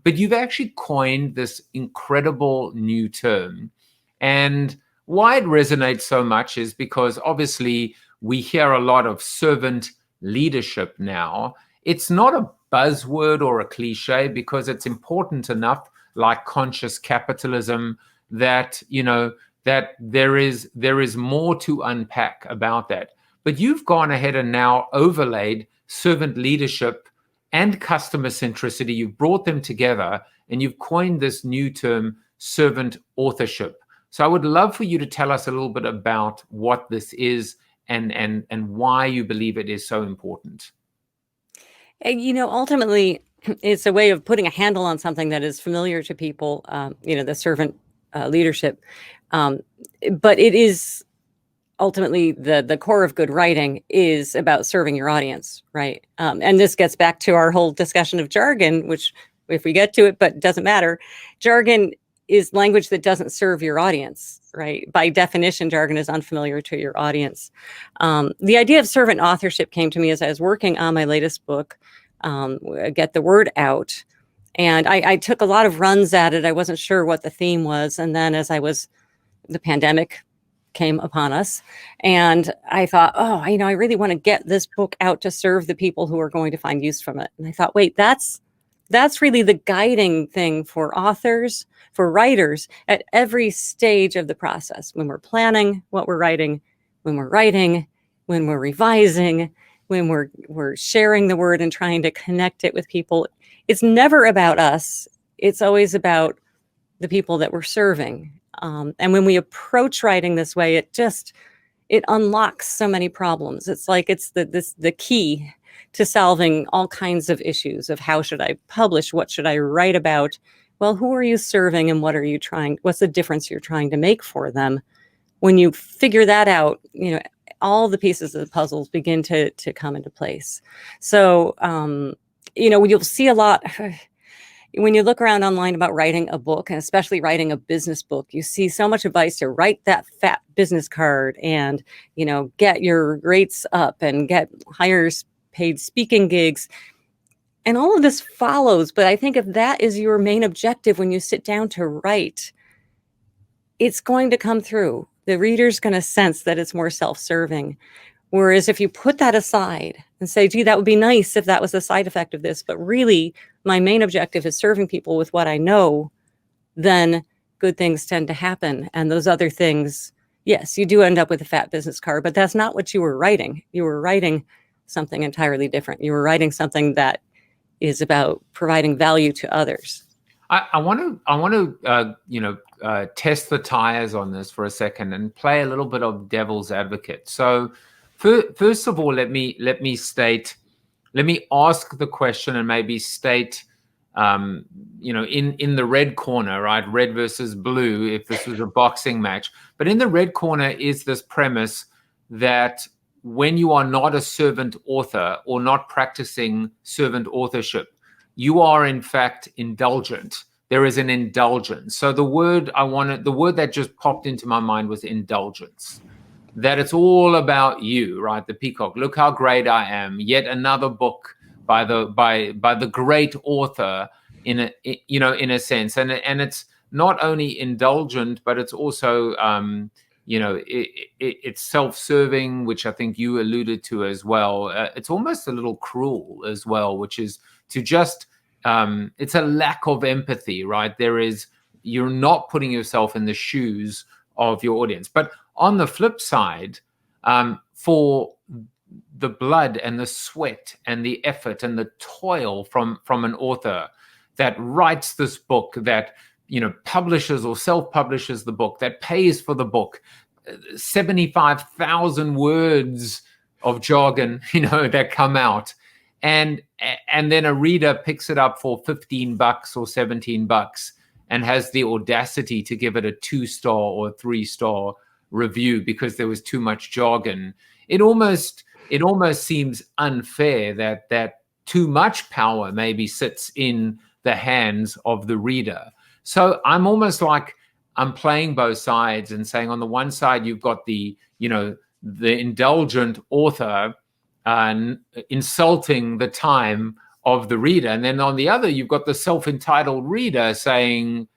But you've actually coined this incredible new term. And why it resonates so much is because obviously we hear a lot of servant leadership now. It's not a buzzword or a cliche because it's important enough, like conscious capitalism, that that there is more to unpack about that. But you've gone ahead and now overlaid servant leadership and customer centricity. You've brought them together and you've coined this new term, servant authorship. So I would love for you to tell us a little bit about what this is and why you believe it is so important. Ultimately, it's a way of putting a handle on something that is familiar to people, the servant leadership. But it is ultimately the core of good writing is about serving your audience, right? And this gets back to our whole discussion of jargon, which if we get to it, but doesn't matter. Jargon is language that doesn't serve your audience, right? By definition, jargon is unfamiliar to your audience. The idea of servant authorship came to me as I was working on my latest book, Get the Word Out. And I took a lot of runs at it. I wasn't sure what the theme was. And then the pandemic came upon us and I thought, I really want to get this book out to serve the people who are going to find use from it. And I thought, wait, that's really the guiding thing for authors, for writers at every stage of the process. When we're planning what we're writing, when we're revising, when we're sharing the word and trying to connect it with people. It's never about us. It's always about the people that we're serving. And when we approach writing this way, it unlocks so many problems. It's like it's the key to solving all kinds of issues of how should I publish? What should I write about? Well, who are you serving and what's the difference you're trying to make for them? When you figure that out, all the pieces of the puzzles begin to come into place. So, you'll see a lot when you look around online about writing a book, and especially writing a business book. You see so much advice to write that fat business card and, get your rates up and get higher paid speaking gigs. And all of this follows. But I think if that is your main objective when you sit down to write, it's going to come through. The reader's going to sense that it's more self-serving. Whereas if you put that aside and say, gee, that would be nice if that was a side effect of this, but really my main objective is serving people with what I know, then good things tend to happen. And those other things, yes, you do end up with a fat business card, but that's not what you were writing. You were writing something entirely different. You were writing something that is about providing value to others. I want to test the tires on this for a second and play a little bit of devil's advocate. So first of all, let me ask the question and maybe state, in the red corner, right? Red versus blue, if this was a boxing match. But in the red corner is this premise that when you are not a servant author or not practicing servant authorship, you are in fact indulgent. There is an indulgence. So the word that just popped into my mind was indulgence. That it's all about you, right? The peacock. Look how great I am. Yet another book by the great author in a sense. And it's not only indulgent, but it's also it's self-serving, which I think you alluded to as well. It's almost a little cruel as well, which is to just it's a lack of empathy, right? You're not putting yourself in the shoes of your audience. But on the flip side, for the blood and the sweat and the effort and the toil from an author that writes this book, that publishes or self-publishes the book, that pays for the book, 75,000 words of jargon, that come out. And then a reader picks it up for $15 or $17 and has the audacity to give it a 2-star or 3-star review because there was too much jargon. It almost seems unfair that too much power maybe sits in the hands of the reader. So I'm almost like I'm playing both sides and saying, on the one side, you've got the indulgent author insulting the time of the reader. And then on the other, you've got the self-entitled reader saying,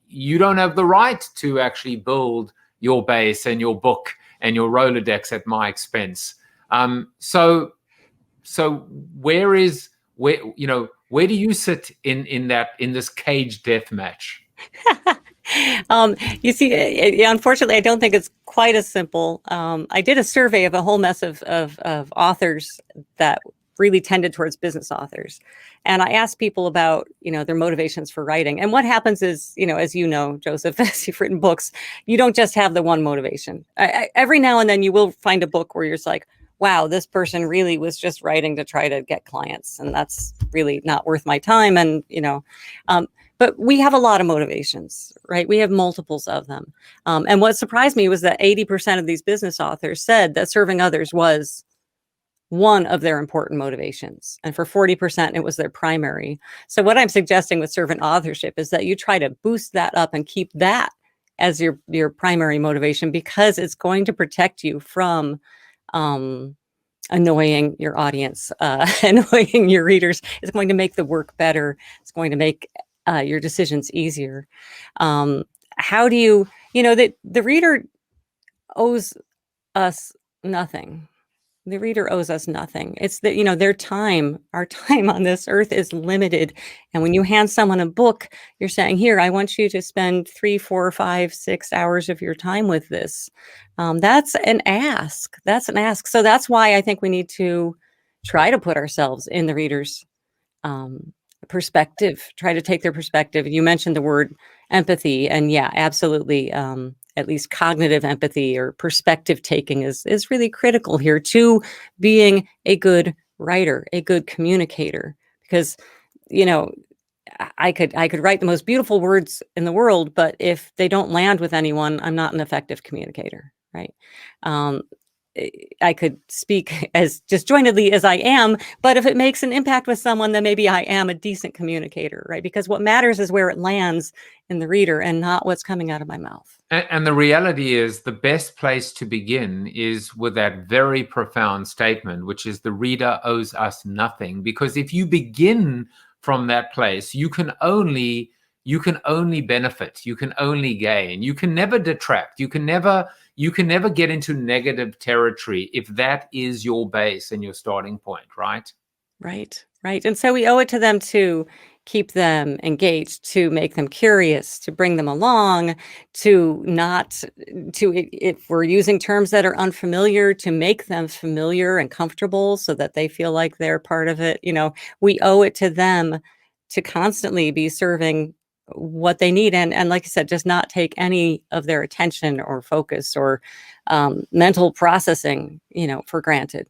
you don't have the right to actually build your base and your book and your Rolodex at my expense. So where do you sit in this cage death match? You see, unfortunately, I don't think it's quite as simple. I did a survey of a whole mess of authors that really tended towards business authors. And I asked people about, their motivations for writing. And what happens is, as you know, Joseph, as you've written books, you don't just have the one motivation. Every now and then you will find a book where you're just like, wow, this person really was just writing to try to get clients. And that's really not worth my time. And, but we have a lot of motivations, right? We have multiples of them. And what surprised me was that 80% of these business authors said that serving others was one of their important motivations. And for 40%, it was their primary. So what I'm suggesting with servant authorship is that you try to boost that up and keep that as your primary motivation, because it's going to protect you from annoying your audience, annoying your readers. It's going to make the work better. It's going to make your decisions easier. How do you, the reader owes us nothing. The reader owes us nothing. It's that, their time, our time on this earth is limited. And when you hand someone a book, you're saying, here, I want you to spend 3, 4, 5, 6 hours of your time with this. That's an ask. That's an ask. So that's why I think we need to try to put ourselves in the reader's perspective, try to take their perspective. You mentioned the word empathy, and yeah, absolutely. At least cognitive empathy or perspective taking is really critical here to being a good writer, a good communicator. Because, I could write the most beautiful words in the world, but if they don't land with anyone, I'm not an effective communicator, right? I could speak as disjointedly as I am, but if it makes an impact with someone, then maybe I am a decent communicator, right? Because what matters is where it lands in the reader and not what's coming out of my mouth. And the reality is, the best place to begin is with that very profound statement, which is the reader owes us nothing. Because if you begin from that place, you can only benefit, you can only gain, you can never detract, you can never get into negative territory if that is your base and your starting point, right? Right. And so we owe it to them to keep them engaged, to make them curious, to bring them along, if we're using terms that are unfamiliar, to make them familiar and comfortable so that they feel like they're part of it. We owe it to them to constantly be serving what they need. And like I said, just not take any of their attention or focus or mental processing, for granted.